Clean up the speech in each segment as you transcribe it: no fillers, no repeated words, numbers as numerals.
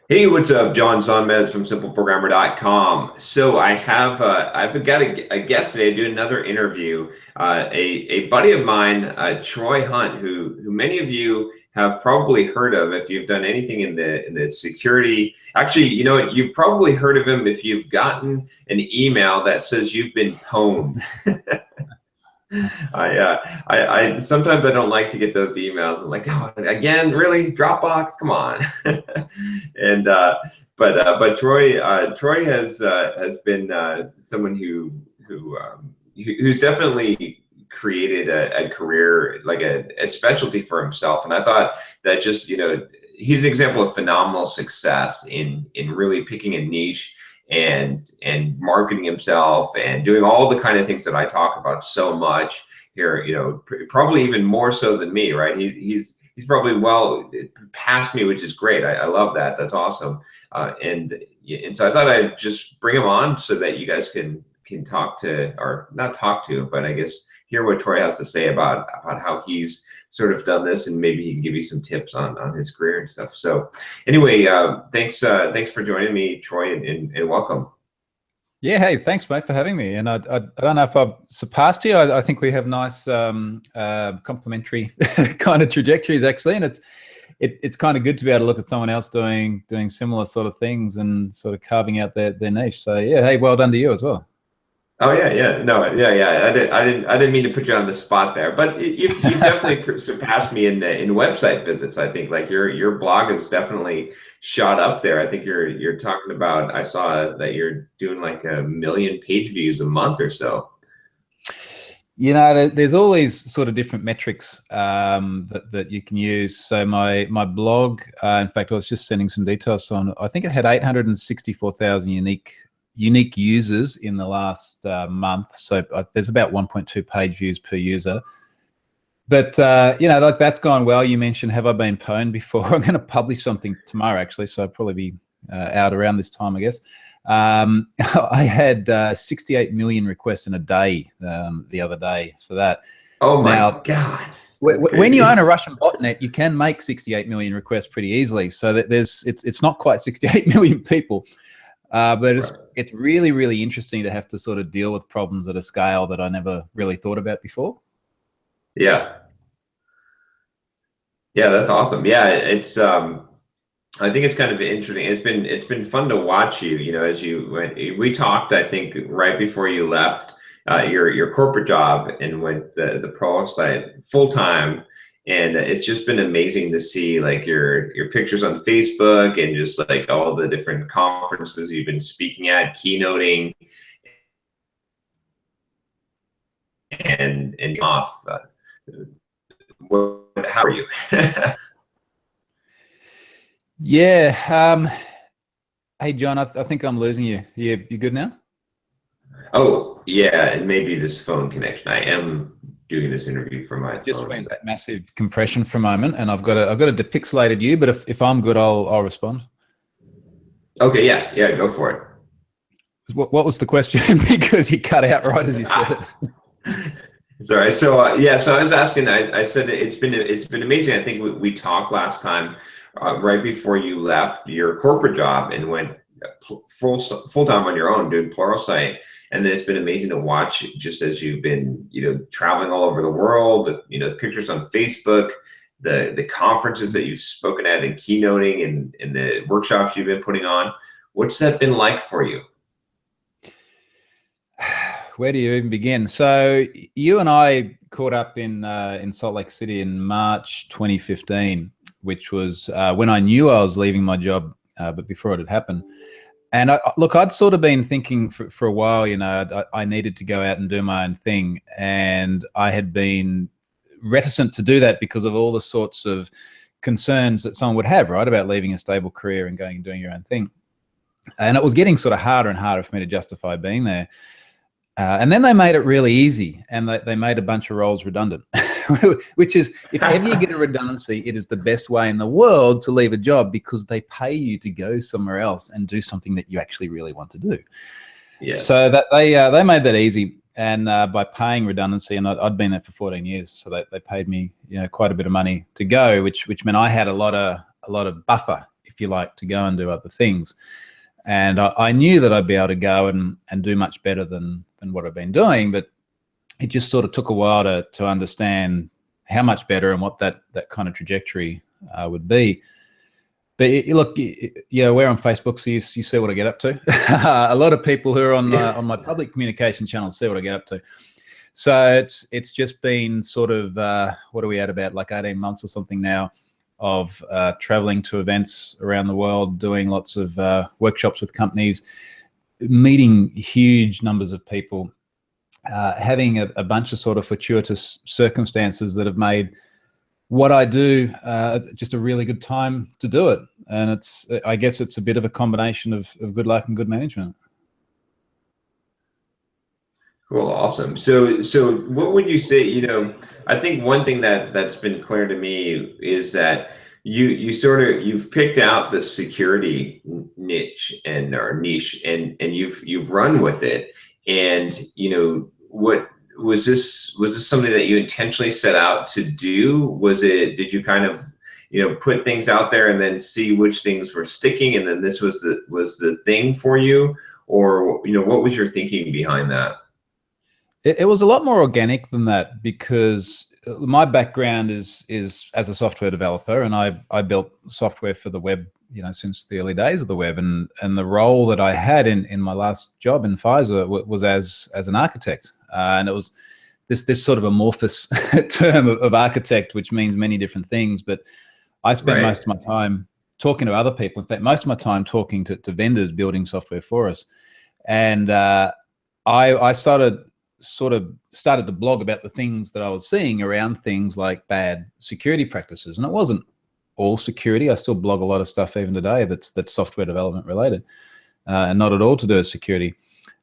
Hey, what's up? John Sonmez from SimpleProgrammer.com. So I've got a guest today to do another interview. A buddy of mine, Troy Hunt, who many of you have probably heard of if you've done anything in the security. Actually, you know what? You've probably heard of him if you've gotten an email that says you've been pwned. I sometimes I don't like to get those emails. I'm like, oh, again, really? Dropbox? Come on. and but Troy has been someone who's definitely created a career, like a specialty for himself. And I thought that just, he's an example of phenomenal success in really picking a niche and marketing himself and doing all the kind of things that I talk about so much here, probably even more so than me, right? He's probably well past me, which is great. I love that. That's awesome. And so I thought I'd just bring him on so that you guys can talk to, or not talk to, but I guess hear what Troy has to say about how he's sort of done this, and maybe he can give you some tips on his career and stuff. So anyway, thanks for joining me, Troy, and welcome. Yeah, hey, thanks, mate, for having me. And I don't know if I've surpassed you. I think we have nice complementary kind of trajectories, actually, and it's kind of good to be able to look at someone else doing similar sort of things and sort of carving out their niche. So yeah, hey, well done to you as well. Oh yeah, no, yeah. I didn't mean to put you on the spot there, but you've definitely surpassed me in website visits. I think like your blog has definitely shot up there. I think you're talking about. I saw that you're doing like 1 million page views a month or so. There's all these sort of different metrics that you can use. So my blog, in fact, I was just sending some details on. I think it had 864,000 unique users in the last month. So there's about 1.2 page views per user. But, like that's gone well. You mentioned, have I been pwned before? I'm going to publish something tomorrow, actually. So I'll probably be out around this time, I guess. I had 68 million requests in a day the other day for that. Oh my God. When you own a Russian botnet, you can make 68 million requests pretty easily. So that it's not quite 68 million people. But it's really, really interesting to have to sort of deal with problems at a scale that I never really thought about before. Yeah. Yeah, that's awesome. Yeah, it's I think it's kind of interesting. It's been fun to watch you, as we talked, I think right before you left your corporate job and went the pro site full time. And it's just been amazing to see like your pictures on Facebook and just like all the different conferences you've been speaking at, keynoting, and off. How are you? Yeah. Hey, John, I think I'm losing you. You good now? Oh, yeah, and maybe this phone connection. I am doing this interview from my Just phone. went that massive compression for a moment, and I've got a depixelated you. But if I'm good, I'll respond. Okay, yeah, go for it. What was the question? Because you cut out right as you said it. It's all right. So I was asking. I said it's been amazing. I think we talked last time, right before you left your corporate job and went full time on your own doing Pluralsight. And then it's been amazing to watch just as you've been, traveling all over the world, pictures on Facebook, the conferences that you've spoken at and keynoting and the workshops you've been putting on. What's that been like for you? Where do you even begin? So you and I caught up in Salt Lake City in March 2015, which was when I knew I was leaving my job, but before it had happened. And look, I'd sort of been thinking for a while, I needed to go out and do my own thing. And I had been reticent to do that because of all the sorts of concerns that someone would have, right, about leaving a stable career and going and doing your own thing. And it was getting sort of harder and harder for me to justify being there. And then they made it really easy, and they made a bunch of roles redundant, which is, if ever you get a redundancy, it is the best way in the world to leave a job, because they pay you to go somewhere else and do something that you actually really want to do. Yeah. So that they made that easy, and by paying redundancy, and I'd been there for 14 years, so they paid me quite a bit of money to go, which meant I had a lot of buffer if you like, to go and do other things. And I knew that I'd be able to go and do much better than what I've been doing, but it just sort of took a while to understand how much better and what that kind of trajectory would be. But look, yeah, we're on Facebook, so you see what I get up to. A lot of people who are on my public communication channels see what I get up to. So it's just been sort of, what are we at, about like 18 months or something now of traveling to events around the world, doing lots of workshops with companies, meeting huge numbers of people, having a bunch of sort of fortuitous circumstances that have made what I do just a really good time to do it. And I guess it's a bit of a combination of good luck and good management. Cool, awesome. So what would you say? I think one thing that's been clear to me is that you've picked out the security niche or niche, and you've run with it. And what was this something that you intentionally set out to do? Did you kind of put things out there and then see which things were sticking, and then this was the thing for you? Or what was your thinking behind that? It was a lot more organic than that, because my background is as a software developer, and I built software for the web, since the early days of the web, and the role that I had in my last job in Pfizer was as an architect, and it was this sort of amorphous term of architect, which means many different things. But I spent most of my time talking to other people. In fact, most of my time talking to vendors building software for us, and I started to blog about the things that I was seeing around things like bad security practices. And it wasn't all security. I still blog a lot of stuff even today that's software development related, and not at all to do with security.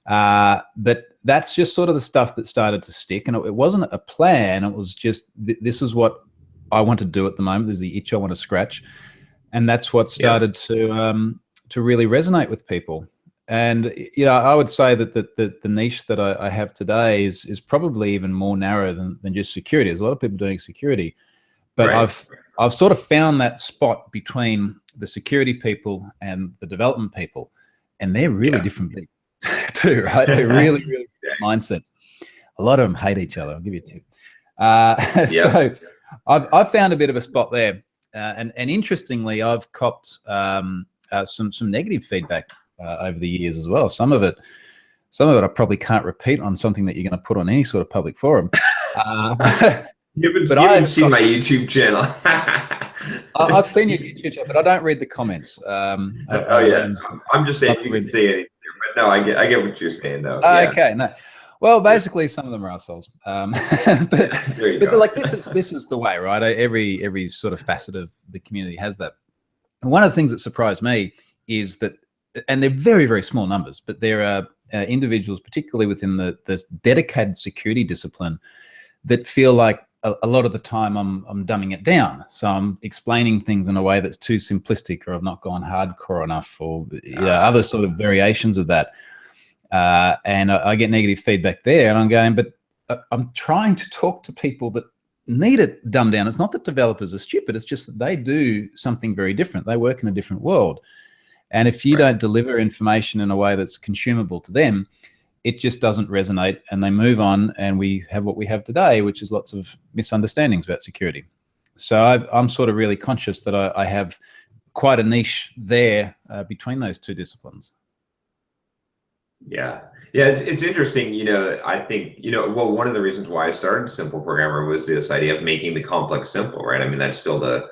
But that's just sort of the stuff that started to stick. And it wasn't a plan. It was just, this is what I want to do at the moment. There's the itch I want to scratch. And that's what started to really resonate with people. And I would say that the niche that I have today is probably even more narrow than just security. There's a lot of people doing security, but I've sort of found that spot between the security people and the development people, and they're really different people too, right? They're really different mindsets. A lot of them hate each other. I'll give you two. So I've found a bit of a spot there, and interestingly, I've copped some negative feedback over the years as well. Some of it I probably can't repeat on something that you're going to put on any sort of public forum. You haven't seen my YouTube channel. I've seen your YouTube channel, but I don't read the comments. I'm just saying you can say anything, but no, I get what you're saying though. Okay, no. Well, basically, some of them are assholes. But like this is the way, right? Every sort of facet of the community has that. And one of the things that surprised me is that, and they're very, very small numbers, but there are individuals, particularly within the dedicated security discipline, that feel like a lot of the time I'm dumbing it down. So I'm explaining things in a way that's too simplistic, or I've not gone hardcore enough, or other sort of variations of that. And I get negative feedback there, and I'm going, but I'm trying to talk to people that need it dumbed down. It's not that developers are stupid. It's just that they do something very different. They work in a different world. And if you don't deliver information in a way that's consumable to them, it just doesn't resonate, and they move on, and we have what we have today, which is lots of misunderstandings about security. So I'm sort of really conscious that I have quite a niche there between those two disciplines. Yeah, it's interesting. I think well, one of the reasons why I started Simple Programmer was this idea of making the complex simple, right? I mean, that's still the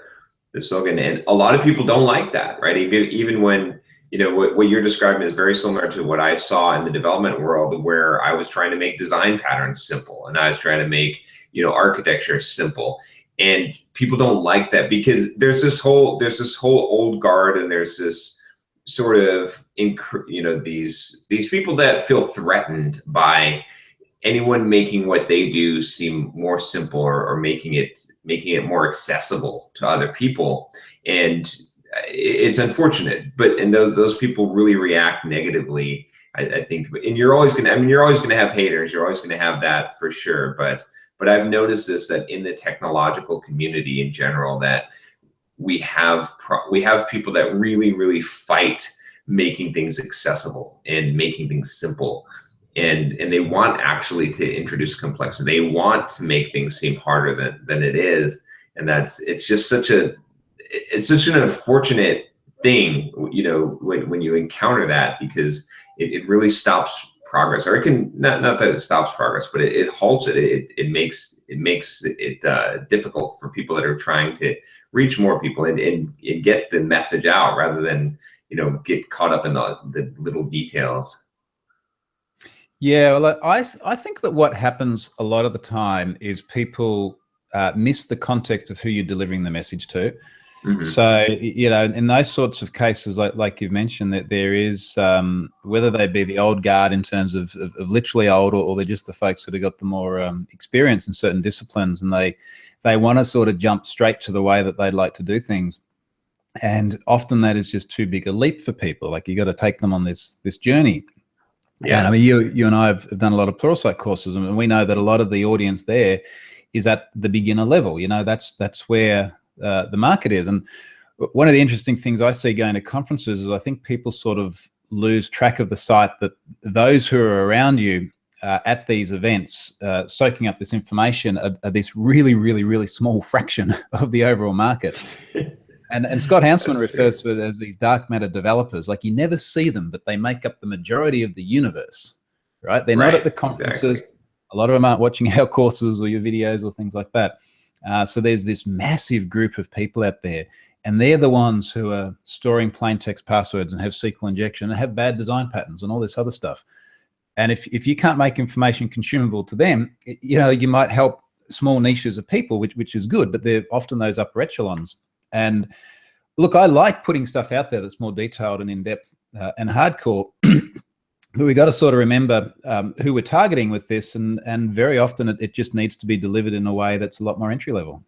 slogan, and a lot of people don't like that, right? Even when what you're describing is very similar to what I saw in the development world, where I was trying to make design patterns simple, and I was trying to make architecture simple, and people don't like that because there's this whole old guard, and there's this sort of these people that feel threatened by anyone making what they do seem more simple, or making it more accessible to other people. And it's unfortunate, and those people really react negatively, I think. And you're always going to have haters. You're always going to have that for sure. But I've noticed this, that in the technological community in general, that we have people that really fight making things accessible and making things simple, and they want actually to introduce complexity. They want to make things seem harder than it is, and it's just such an unfortunate thing, you know, when you encounter that, because it really stops progress, or it can not that it stops progress, but it halts it. It makes it difficult for people that are trying to reach more people and get the message out, rather than, you know, get caught up in the little details. Yeah, well, I think that what happens a lot of the time is people miss the context of who you're delivering the message to. Mm-hmm. So, you know, in those sorts of cases, like you've mentioned, that there is, whether they be the old guard in terms of literally old, or they're just the folks that have got the more experience in certain disciplines, and they want to sort of jump straight to the way that they'd like to do things. And often that is just too big a leap for people. Like, you got to take them on this journey. Yeah. And I mean, you and I have done a lot of Pluralsight courses, and we know that a lot of the audience there is at the beginner level. You know, that's where the market is. And one of the interesting things I see going to conferences is I think people sort of lose track of the sight that those who are around you at these events, soaking up this information, are this really small fraction of the overall market. And Scott Hanselman refers to it as these dark matter developers. Like, you never see them, but they make up the majority of the universe, right? They're not at the conferences. Exactly. A lot of them aren't watching our courses or your videos or things like that. So there's this massive group of people out there, and they're the ones who are storing plain text passwords and have SQL injection and have bad design patterns and all this other stuff. And if you can't make information consumable to them, you know, you might help small niches of people, which is good, but they're often those upper echelons. And look, I like putting stuff out there that's more detailed and in-depth and hardcore, but we got to sort of remember who we're targeting with this, and very often it just needs to be delivered in a way that's a lot more entry level.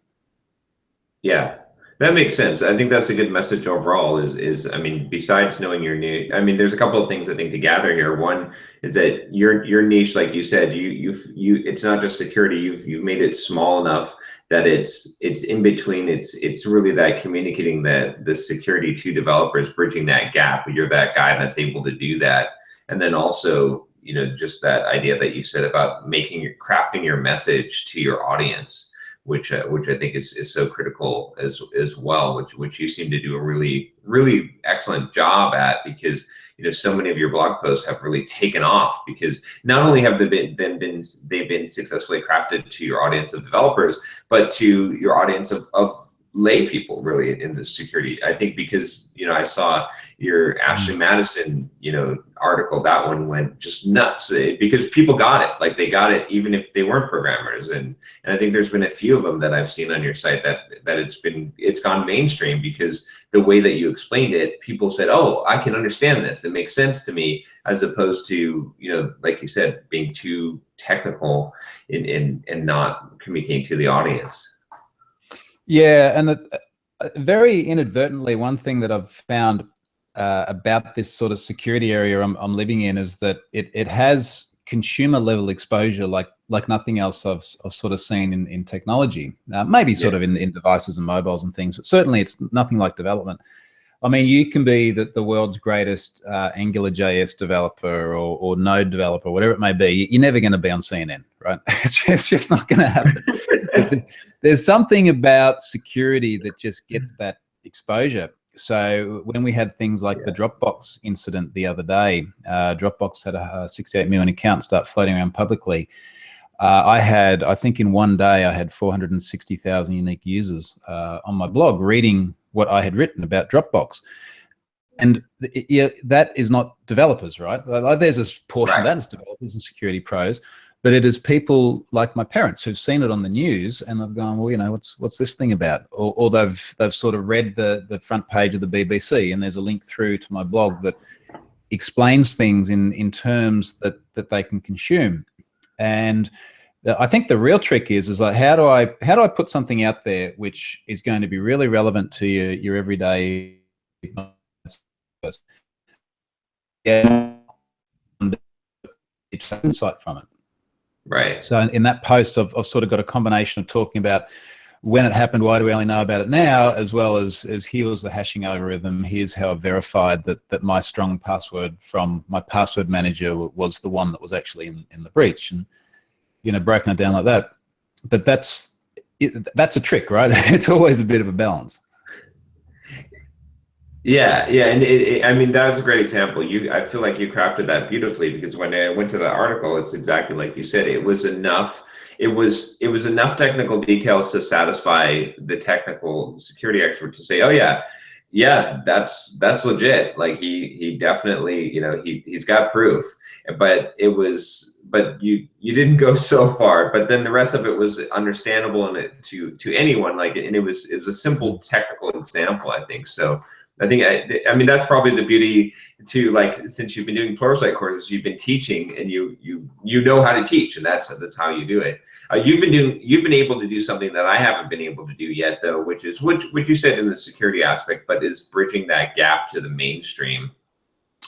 Yeah, that makes sense. I think that's a good message overall. Is I mean, besides knowing your niche, I mean, there's a couple of things I think to gather here. One is that your niche, like you said, you it's not just security. You've made it small enough that it's in between. It's really that communicating the security to developers, bridging that gap. You're that guy that's able to do that. And then also, you know, just that idea that you said about crafting your message to your audience, which I think is so critical as well, which you seem to do a really excellent job at, because, you know, so many of your blog posts have really taken off, because not only have they've been successfully crafted to your audience of developers, but to your audience of lay people really in the security. I think because, you know, I saw your Ashley Madison, you know, article. That one went just nuts because people got it. Like, they got it even if they weren't programmers. And I think there's been a few of them that I've seen on your site that it's gone mainstream, because the way that you explained it, people said, oh, I can understand this. It makes sense to me, as opposed to, you know, like you said, being too technical and not communicating to the audience. Yeah, and very inadvertently, one thing that I've found about this sort of security area I'm living in is that it has consumer level exposure like nothing else I've sort of seen in technology. Maybe sort of in devices and mobiles and things, but certainly it's nothing like development. I mean, you can be the world's greatest AngularJS developer or Node developer, whatever it may be. You're never going to be on CNN, right? It's just not going to happen. There's something about security that just gets that exposure. So when we had things like the Dropbox incident the other day, Dropbox had a 68 million account start floating around publicly. I think in one day I had 460,000 unique users on my blog reading what I had written about Dropbox. And that is not developers, right? There's a portion of that is developers and security pros, but it is people like my parents who've seen it on the news and they've gone, well, you know, what's this thing about? Or they've sort of read the front page of the BBC, and there's a link through to my blog that explains things in terms that they can consume. And I think the real trick is like, how do I put something out there which is going to be really relevant to your everyday insight from it. Right. So in that post, I've sort of got a combination of talking about when it happened, why do we only know about it now? As well as here was the hashing algorithm. Here's how I verified that my strong password from my password manager was the one that was actually in the breach, and broken it down like that. But that's a trick, right? It's always a bit of a balance. Yeah, yeah, and I mean, that was a great example. I feel like you crafted that beautifully, because when I went to the article, it's exactly like you said. It was enough. It was enough technical details to satisfy the security expert to say, oh yeah, yeah, that's legit. Like he definitely, he's got proof. But you didn't go so far. But then the rest of it was understandable and to anyone. Like, and it was a simple technical example, I think. So I think, I mean, that's probably the beauty too. Like, since you've been doing Pluralsight courses, you've been teaching, and you know how to teach, and that's how you do it. You've been able to do something that I haven't been able to do yet, though, which is what you said in the security aspect, but is bridging that gap to the mainstream,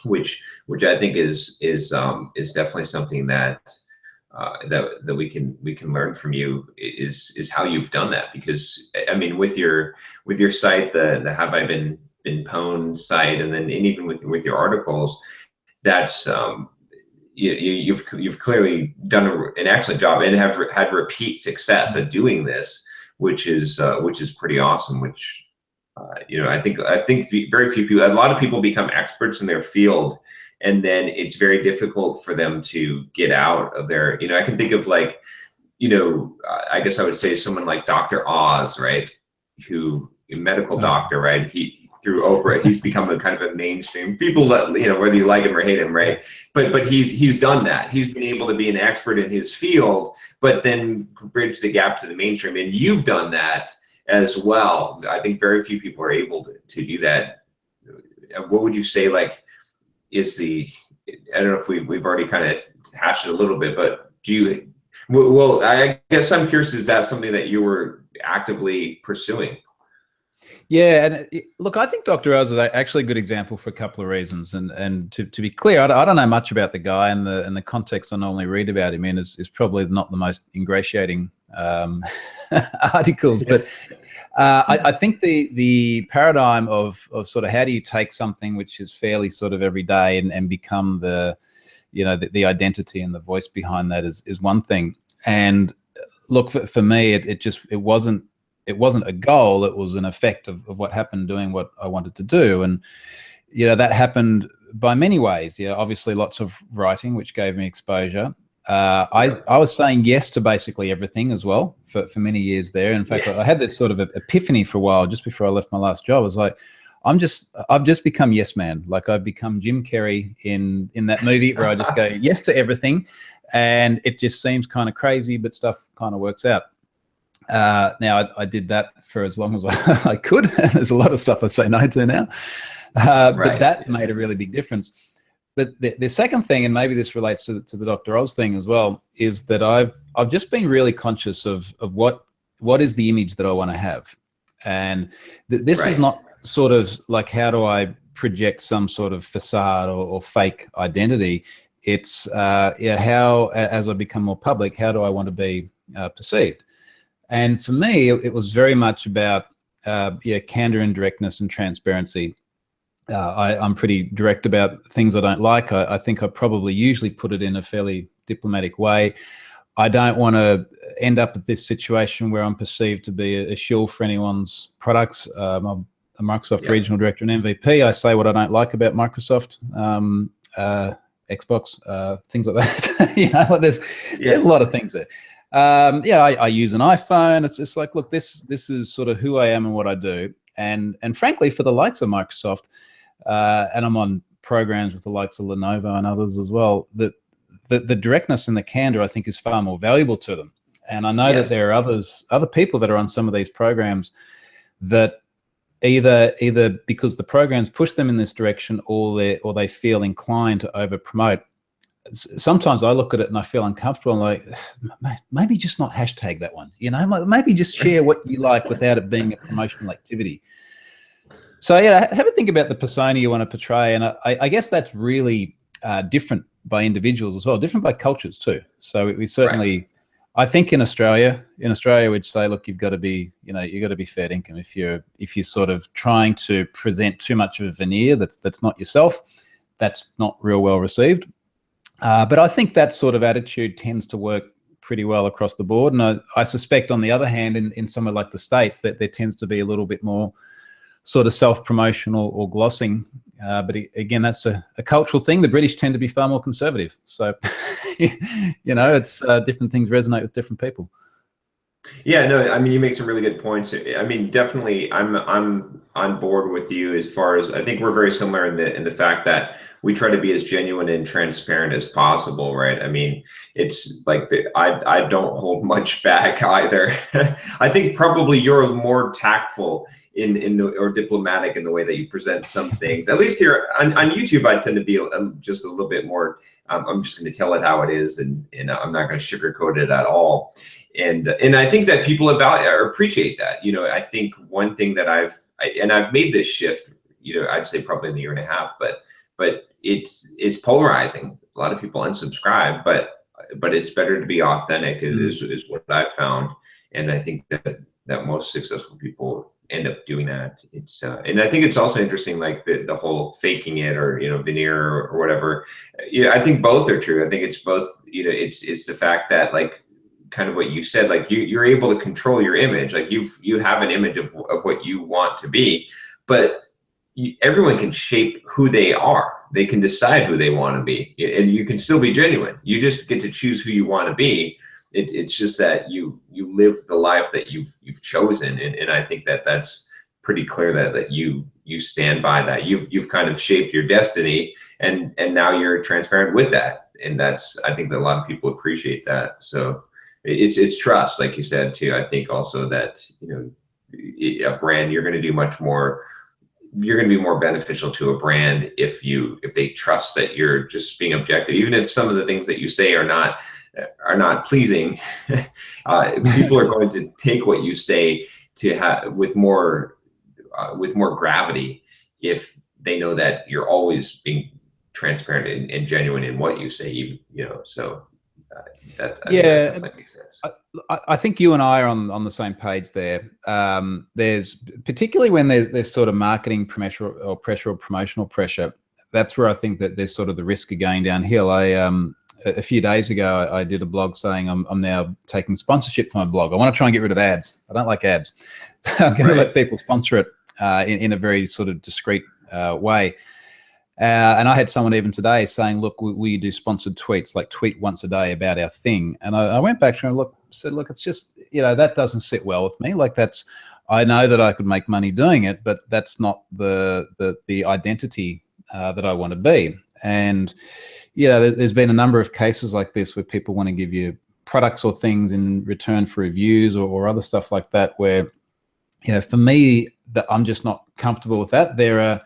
which I think is definitely something that that we can learn from you, is how you've done that. Because I mean, with your site, the Have I Been pwned site, and even with your articles, that's you've clearly done an excellent job and have had repeat success at doing this, which is pretty awesome. Which I think very few people, a lot of people become experts in their field, and then it's very difficult for them to get out of their, I can think of, like, I guess I would say someone like Dr. Oz, right? Who, a medical doctor, right? Through Oprah, he's become a kind of a mainstream. People let, whether you like him or hate him, right? But he's done that. He's been able to be an expert in his field, but then bridge the gap to the mainstream. And you've done that as well. I think very few people are able to do that. What would you say, like, is I don't know if we've already kind of hashed it a little bit, but well, I guess I'm curious, is that something that you were actively pursuing? Yeah, and look, I think Dr. Oz is actually a good example for a couple of reasons. And to be clear, I don't know much about the guy, and the context I normally read about him in is probably not the most ingratiating articles. But I think the paradigm of sort of how do you take something which is fairly sort of everyday and become the identity and the voice behind that is one thing. And look, for me, it wasn't a goal. It was an effect of what happened doing what I wanted to do. And, that happened by many ways. Obviously lots of writing, which gave me exposure. I was saying yes to basically everything as well for many years there. In fact, I had this sort of epiphany for a while just before I left my last job. I was like, I've just become yes man. Like, I've become Jim Carrey in that movie where I just go yes to everything, and it just seems kind of crazy, but stuff kind of works out. Now I did that for as long as I could. There's a lot of stuff I say no to now, but that made a really big difference. But the second thing, and maybe this relates to the Dr. Oz thing as well, is that I've just been really conscious of what is the image that I want to have, and this is not sort of like, how do I project some sort of facade or fake identity? It's how, as I become more public, how do I want to be perceived? And for me, it was very much about candor and directness and transparency. I'm pretty direct about things I don't like. I think I probably usually put it in a fairly diplomatic way. I don't want to end up at this situation where I'm perceived to be a shill for anyone's products. I'm a Microsoft regional director and MVP. I say what I don't like about Microsoft, Xbox, things like that. Like there's a lot of things there. I use an iPhone. It's just like, look, this is sort of who I am and what I do. And frankly, for the likes of Microsoft, and I'm on programs with the likes of Lenovo and others as well, that the directness and the candor, I think, is far more valuable to them. And I know that there are other people that are on some of these programs that either because the programs push them in this direction, or they feel inclined to over promote. Sometimes I look at it and I feel uncomfortable. I'm like, maybe just not hashtag that one, maybe just share what you like without it being a promotional activity. So have a think about the persona you want to portray. And I guess that's really different by individuals as well, different by cultures too. So we certainly, I think in Australia, we'd say, look, you've got to be, you've got to be fair income. If you're sort of trying to present too much of a veneer that's not yourself, that's not real well received. But I think that sort of attitude tends to work pretty well across the board. And I suspect, on the other hand, in somewhere like the States, that there tends to be a little bit more sort of self-promotion or glossing. But again, that's a cultural thing. The British tend to be far more conservative. So, it's different things resonate with different people. Yeah, no, I mean, you make some really good points. I mean, definitely, I'm on board with you as far as, I think we're very similar in the fact that we try to be as genuine and transparent as possible, right? I mean, it's like I don't hold much back either. I think probably you're more tactful or diplomatic in the way that you present some things. At least here on YouTube, I tend to be just a little bit more. I'm just going to tell it how it is, and I'm not going to sugarcoat it at all. And I think that people appreciate that. I think one thing that I've made this shift, I'd say probably in the year and a half, but it's polarizing. A lot of people unsubscribe, but it's better to be authentic is what I've found. And I think that most successful people end up doing that. And I think it's also interesting, like the whole faking it or, veneer or whatever. I think both are true. I think it's both, it's the fact that, like, kind of what you said, like you're able to control your image. Like you have an image of what you want to be, but everyone can shape who they are. They can decide who they want to be, and you can still be genuine. You just get to choose who you want to be. It's just that you live the life that you've chosen, and I think that's pretty clear that you stand by that. You've kind of shaped your destiny, and now you're transparent with that, and I think that a lot of people appreciate that. So it's trust, like you said too. I think also that a brand, you're going to do much more. You're going to be more beneficial to a brand if they trust that you're just being objective, even if some of the things that you say are not pleasing. People are going to take what you say with more gravity if they know that you're always being transparent and genuine in what you say. So. That makes sense. I think you and I are on the same page there. There's particularly when there's sort of marketing pressure or promotional pressure. That's where I think that there's sort of the risk of going downhill. A few days ago, I did a blog saying I'm now taking sponsorship for my blog. I want to try and get rid of ads. I don't like ads. I'm going to let people sponsor it in a very sort of discreet way. And I had someone even today saying, look, we do sponsored tweets, like tweet once a day about our thing. And I went back to him and said, look, it's just, that doesn't sit well with me. Like I know that I could make money doing it, but that's not the identity that I want to be. And, there's been a number of cases like this where people want to give you products or things in return for reviews or other stuff like that, where, for me, that I'm just not comfortable with that. There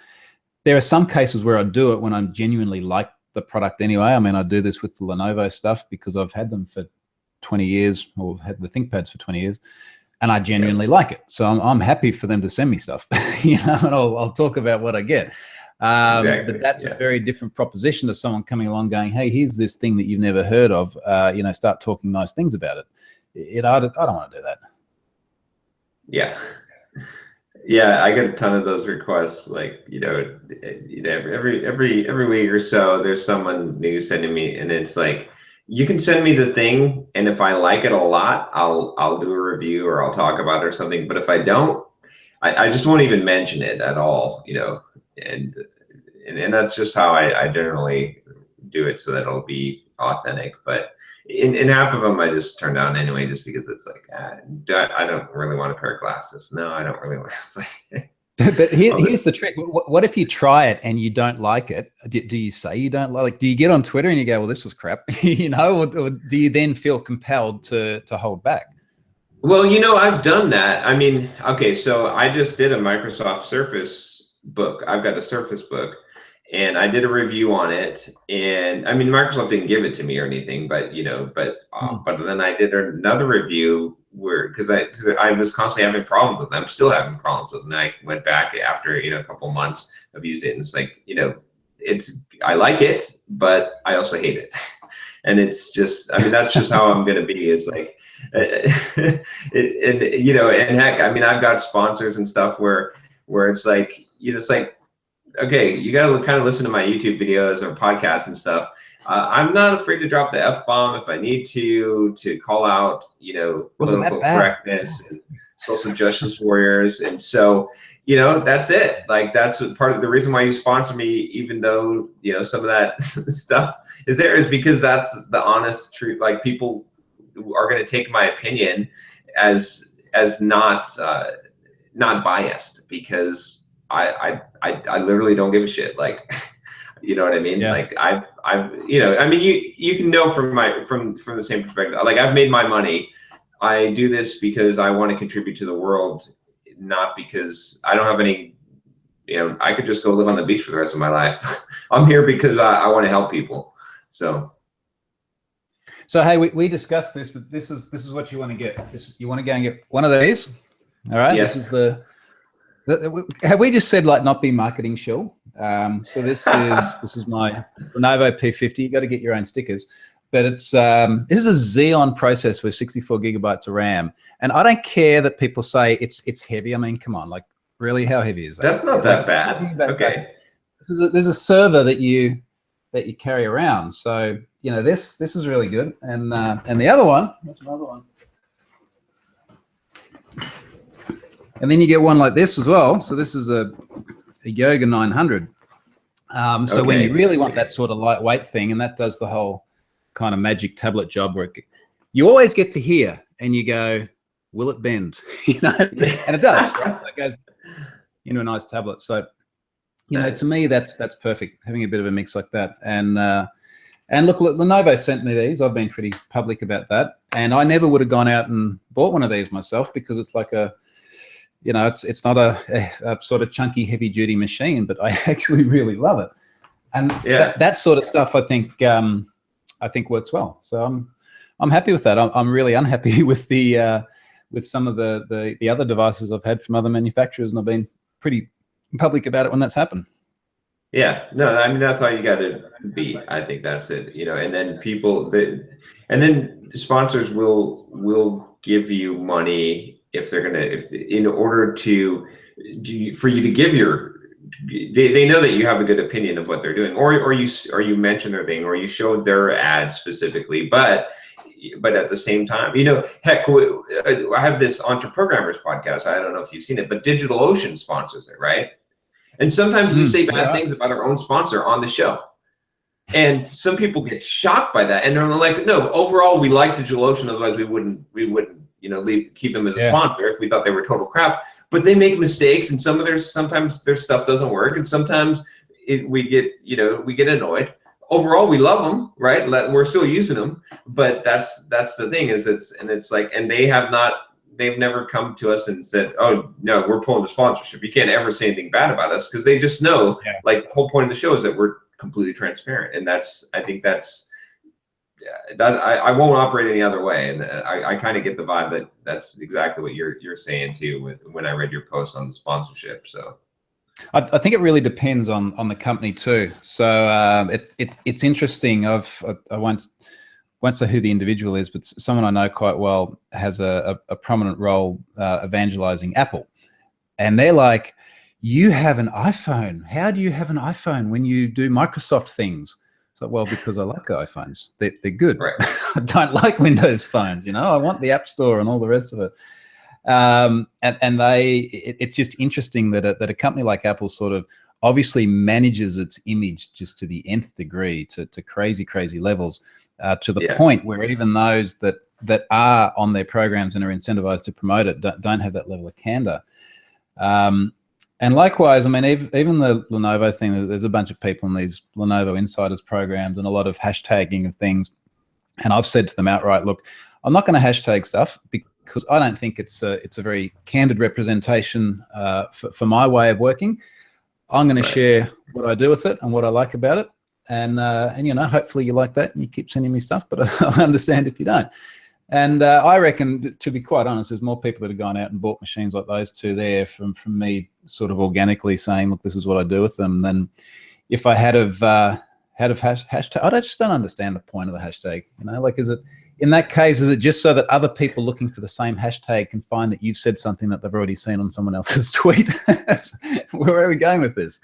are some cases where I do it when I'm genuinely like the product anyway. I mean, I do this with the Lenovo stuff because I've had them for 20 years, or had the ThinkPads for 20 years, and I genuinely like it. So I'm happy for them to send me stuff, and I'll talk about what I get. Exactly. But that's a very different proposition to someone coming along going, hey, here's this thing that you've never heard of, start talking nice things about it. I don't want to do that. Yeah. Yeah, I get a ton of those requests. Like, every week or so, there's someone new sending me, and it's like, you can send me the thing, and if I like it a lot, I'll do a review or I'll talk about it or something. But if I don't, I just won't even mention it at all. And that's just how I generally do it, so that it'll be authentic. But in half of them, I just turn down anyway, just because it's like, I don't really want a pair of glasses. No, I don't really want. But here's the trick. What if you try it and you don't like it? Do you say you don't like? Do you get on Twitter and you go, well, this was crap, or do you then feel compelled to hold back? Well, I've done that. I mean, okay, so I just did a Microsoft Surface book. I've got a Surface book, and I did a review on it. And I mean, Microsoft didn't give it to me or anything, but but then I did another review because I was constantly having problems with it. I'm still having problems with it. And I went back after a couple months of using it, and it's like I like it, but I also hate it. And it's just, I mean, that's just how I'm going to be, is like, and you know, and heck, I mean, I've got sponsors and stuff where it's like, you just like, okay, you got to kind of listen to my YouTube videos or podcasts and stuff. I'm not afraid to drop the F-bomb if I need to call out, you know, political correctness and social justice warriors. And so, you know, that's it. Like, that's part of the reason why you sponsor me, even though, you know, some of that stuff is there, is because that's the honest truth. Like, people are going to take my opinion as not biased, because I literally don't give a shit. Like, you know what I mean? Yeah. Like, I've, you know, I mean, you can know from the same perspective. Like, I've made my money. I do this because I want to contribute to the world, not because I don't have any, you know, I could just go live on the beach for the rest of my life. I'm here because I want to help people. So hey, we discussed this, but this is what you want to get. You want to go and get one of these. All right. Yes. This is have we just said, like, not be marketing shill? So this is my Lenovo P50. You got to get your own stickers. But it's this is a Xeon processor with 64 gigabytes of RAM, and I don't care that people say it's heavy. I mean, come on, like, really, how heavy is that? That's not that bad. Okay. There's a server that you carry around, so you know this is really good. And the other one, that's another one. And then you get one like this as well. So this is a Yoga 900. So when you really want that sort of lightweight thing, and that does the whole kind of magic tablet job, where you always get to here and you go, will it bend? You know, and it does, right? So it goes into a nice tablet. So, you know, to me, that's perfect, having a bit of a mix like that. And look, Lenovo sent me these. I've been pretty public about that, and I never would have gone out and bought one of these myself, because it's like a, you know, it's not a sort of chunky, heavy duty machine, but I actually really love it. And that sort of stuff, I think works well. So I'm happy with that. I'm really unhappy with with some of the other devices I've had from other manufacturers, and I've been pretty public about it when that's happened. Yeah, no, I mean, that's how you got to be. I think that's it. You know, and then and then sponsors will give you money if they're gonna, in order for you to give your. They know that you have a good opinion of what they're doing, or you mention their thing, or you show their ad specifically, but at the same time, you know, heck, I have this Entre Programmers podcast. I don't know if you've seen it, but DigitalOcean sponsors it, right? And sometimes we say bad things about our own sponsor on the show, and some people get shocked by that, and they're like, no, overall we like DigitalOcean, otherwise we wouldn't, you know, keep them as a sponsor if we thought they were total crap. But they make mistakes, and sometimes their stuff doesn't work, and sometimes we get annoyed. Overall, we love them, right? We're still using them, but that's the thing, is it's like, and they've never come to us and said, oh no, we're pulling the sponsorship. You can't ever say anything bad about us, because they just know, like, the whole point of the show is that we're completely transparent, and I think I won't operate any other way, and I kind of get the vibe that that's exactly what you're saying too when I read your post on the sponsorship. So I think it really depends on the company too. So it's interesting. I won't say who the individual is, but someone I know quite well has a prominent role evangelizing Apple, and they're like, you have an iPhone. How do you have an iPhone when you do Microsoft things? So, well, because I like iPhones. They're good. Right. I don't like Windows phones, you know. I want the App Store and all the rest of it. It's just interesting that a company like Apple sort of obviously manages its image just to the nth degree, to crazy levels, to the point where even those that are on their programs and are incentivized to promote it don't have that level of candor. And likewise, I mean, even the Lenovo thing, there's a bunch of people in these Lenovo Insiders programs and a lot of hashtagging of things. And I've said to them outright, look, I'm not going to hashtag stuff because I don't think it's a very candid representation for my way of working. I'm going to share what I do with it and what I like about it. And you know, hopefully you like that and you keep sending me stuff, but I understand if you don't. And I reckon, to be quite honest, there's more people that have gone out and bought machines like those two there from me sort of organically saying, look, this is what I do with them, than if I had how to hashtag. I just don't understand the point of the hashtag. You know, like, is it in that case, is it just so that other people looking for the same hashtag can find that you've said something that they've already seen on someone else's tweet? Where are we going with this?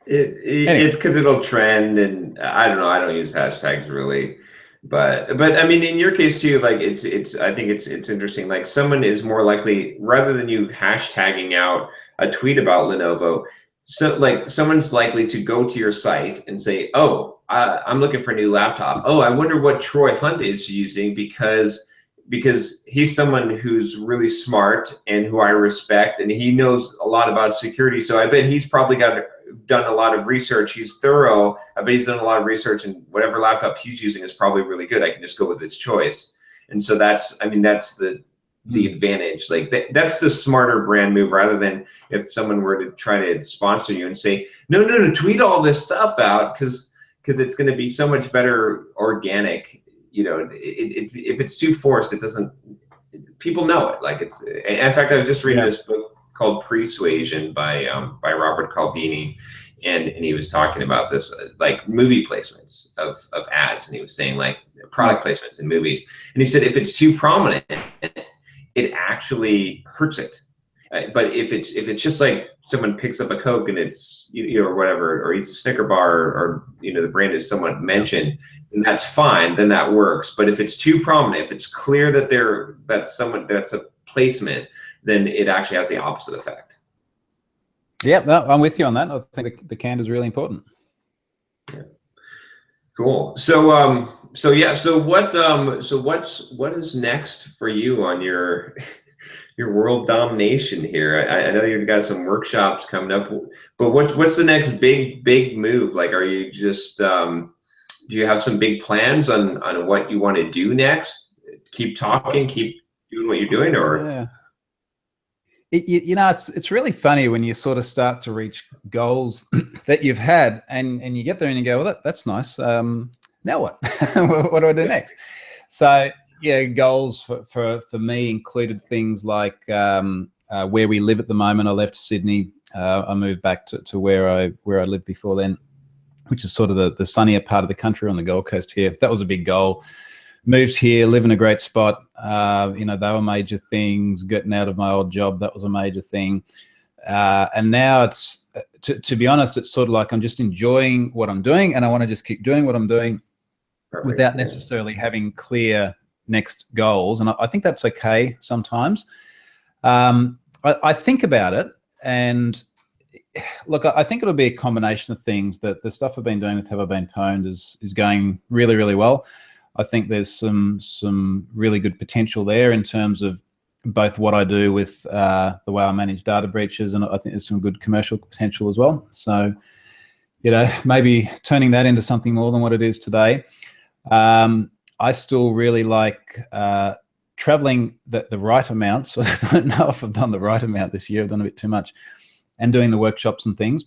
It's because it'll trend, and I don't know. I don't use hashtags really, but I mean, in your case too, like it's I think it's interesting. Like someone is more likely, rather than you hashtagging out a tweet about Lenovo, so like someone's likely to go to your site and say, oh, I'm looking for a new laptop. Oh, I wonder what Troy Hunt is using, because he's someone who's really smart and who I respect, and he knows a lot about security. So I bet he's probably done a lot of research. He's thorough. I bet he's done a lot of research, and whatever laptop he's using is probably really good. I can just go with his choice. And so that's the advantage. Like that's the smarter brand move, rather than if someone were to try to sponsor you and say, no, tweet all this stuff out, because it's going to be so much better organic. You know, if it's too forced, it doesn't. People know it. Like it's. In fact, I was just reading this book called Persuasion by Robert Cialdini, and he was talking about this, like movie placements of ads, and he was saying like product placements in movies, and he said if it's too prominent, it actually hurts it. But if it's just like someone picks up a Coke and it's or whatever, or eats a Snicker bar, or the brand is somewhat mentioned, and that's fine, then that works. But if it's too prominent, if it's clear that that's a placement, then it actually has the opposite effect. Yeah, no, I'm with you on that. I think the candor is really important. Yeah. Cool. So what is next for you on your world domination here? I know you've got some workshops coming up, but what's the next big move? Like, are you just do you have some big plans on what you want to do next? Keep talking, keep doing what you're doing, or? Yeah. It's really funny when you sort of start to reach goals that you've had, and you get there and you go, well, that's nice. Now what? What do I do next? So yeah, goals for me included things like where we live at the moment. I left Sydney. I moved back to where I lived before then, which is sort of the sunnier part of the country on the Gold Coast here. That was a big goal. Moved here, live in a great spot. They were major things. Getting out of my old job, that was a major thing. And now it's, to be honest, it's sort of like I'm just enjoying what I'm doing, and I want to just keep doing what I'm doing. Perfect. Without necessarily having clear next goals. And I think that's okay sometimes. I think about it, and look, I think it'll be a combination of things. That the stuff I've been doing with Have I Been Pwned is going really, really well. I think there's some really good potential there in terms of both what I do with the way I manage data breaches, and I think there's some good commercial potential as well. So, maybe turning that into something more than what it is today. I still really like traveling the right amount. So I don't know if I've done the right amount this year. I've done a bit too much, and doing the workshops and things.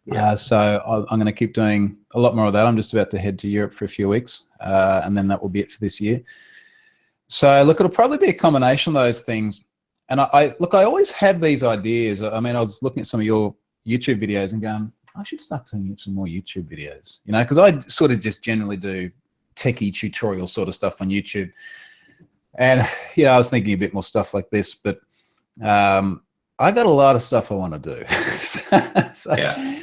Yeah. So I'm going to keep doing a lot more of that. I'm just about to head to Europe for a few weeks, and then that will be it for this year. So look, it'll probably be a combination of those things. And I always have these ideas. I mean, I was looking at some of your YouTube videos and going, I should start doing some more YouTube videos, because I sort of just generally do techie tutorial sort of stuff on YouTube. And, I was thinking a bit more stuff like this, but I got a lot of stuff I want to do. So yeah.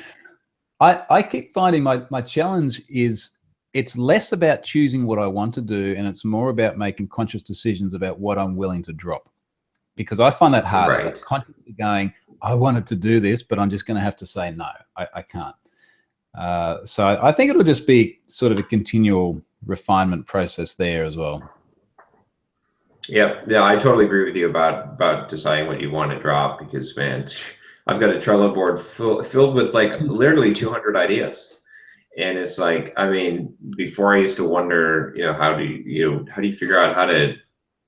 I keep finding my challenge is it's less about choosing what I want to do, and it's more about making conscious decisions about what I'm willing to drop. Because I find that harder. Right. Like consciously going, I wanted to do this, but I'm just going to have to say no, I can't. So I think it'll just be sort of a continual refinement process there as well. Yeah, I totally agree with you about deciding what you want to drop, because man, I've got a Trello board filled with like literally 200 ideas, and it's like, I mean, before I used to wonder, how do you figure out how to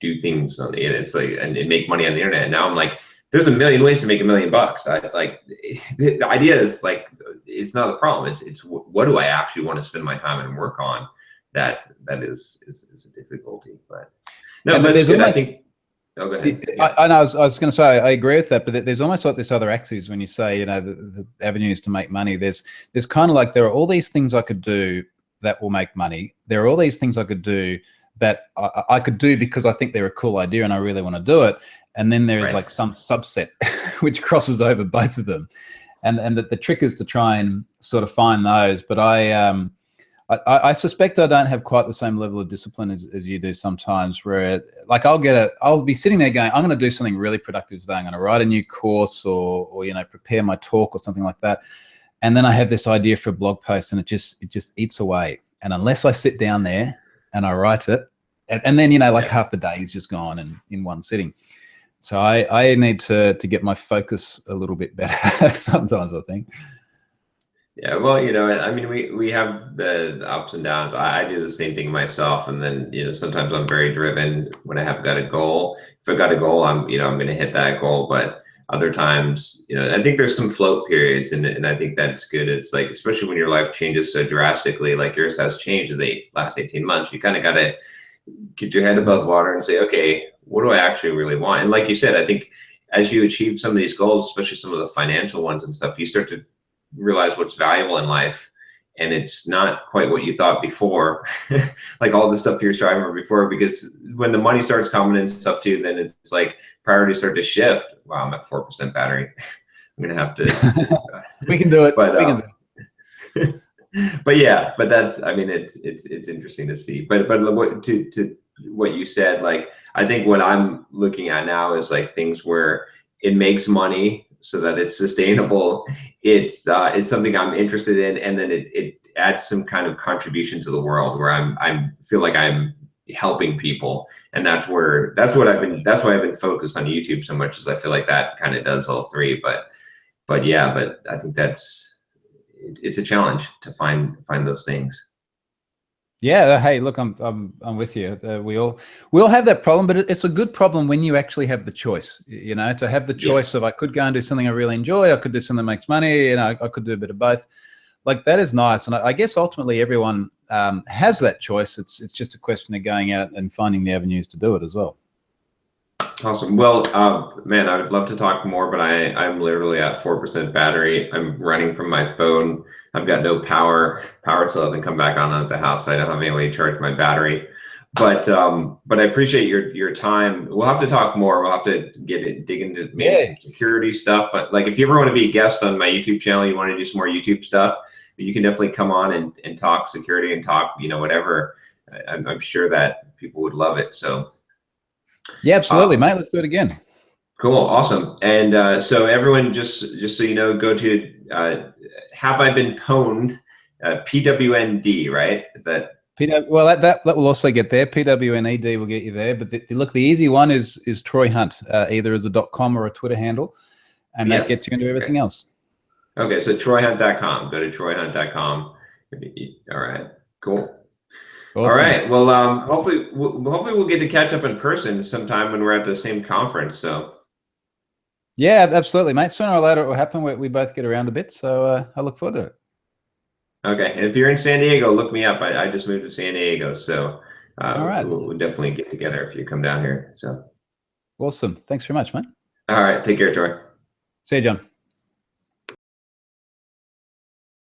do things on the internet? It's like and make money on the internet. And now I'm like, there's a million ways to make $1 million. The idea is like, it's not a problem. It's what do I actually want to spend my time and work on? That is a difficulty, but. No, but there's good. I think. Oh, go ahead. Yeah. I know. I was going to say I agree with that, but there's almost like this other axis when you say, you know, the avenues to make money. There's kind of like there are all these things I could do that will make money. There are all these things I could do that I could do because I think they're a cool idea and I really want to do it. And then there is like some subset which crosses over both of them. And the trick is to try and sort of find those. But I suspect I don't have quite the same level of discipline as you do sometimes, where like I'll be sitting there going, I'm going to do something really productive today. I'm going to write a new course or you know, prepare my talk or something like that. And then I have this idea for a blog post and it just eats away. And unless I sit down there and I write it, and then, you know, like half the day is just gone in one sitting. So I need to get my focus a little bit better sometimes, I think. Yeah, well, you know, I mean, we have the ups and downs. I do the same thing myself, and then, you know, sometimes I'm very driven when I have got a goal. If I've got a goal, I'm going to hit that goal. But other times, you know, I think there's some float periods, and I think that's good. It's like, especially when your life changes so drastically, like yours has changed in the last 18 months, you kind of got to get your head above water and say, okay, what do I actually really want? And like you said, I think as you achieve some of these goals, especially some of the financial ones and stuff, you start to realize what's valuable in life, and it's not quite what you thought before. Like all the stuff you're striving for before, because when the money starts coming and stuff too, then it's like priorities start to shift. Wow, I'm at 4% battery. I'm gonna have to we can do it. But we can do it. but yeah, but that's, I mean, it's interesting to see. But what to what you said, like I think what I'm looking at now is like things where it makes money so that it's sustainable. It's something I'm interested in, and then it adds some kind of contribution to the world where I'm feel like I'm helping people, and that's why I've been focused on YouTube so much, is I feel like that kind of does all three. But yeah, but I think it's a challenge to find those things. Yeah. Hey, look, I'm with you. We all have that problem, but it's a good problem when you actually have the choice. You know, to have the choice of I could go and do something I really enjoy, I could do something that makes money, you know, I could do a bit of both. Like that is nice, and I guess ultimately everyone has that choice. It's just a question of going out and finding the avenues to do it as well. Awesome. Well, man, I would love to talk more, but I'm literally at 4% battery. I'm running from my phone. I've got no power. Power still hasn't come back on at the house. So I don't have any way to charge my battery. But I appreciate your time. We'll have to talk more. We'll have to dig into maybe some security stuff. Like if you ever want to be a guest on my YouTube channel, you want to do some more YouTube stuff, you can definitely come on and talk security and talk, you know, whatever. I'm sure that people would love it. So. Yeah, absolutely, mate. Let's do it again. Cool, awesome. And so everyone, just so you know, go to Have I Been Pwned? PWND, right? Is that? Well, that will also get there. PWNED will get you there. But look, the easy one is Troy Hunt, either as a .com or a Twitter handle, and that gets you into everything else. Okay, so troyhunt.com. Go to troyhunt.com. All right, cool. Awesome. All right. Well, hopefully we'll get to catch up in person sometime when we're at the same conference. So. Yeah, absolutely, mate. Sooner or later it will happen. We both get around a bit, so I look forward to it. Okay, and if you're in San Diego, look me up. I just moved to San Diego, so all right, we'll definitely get together if you come down here. So. Awesome. Thanks very much, mate. All right. Take care, Troy. See you, John.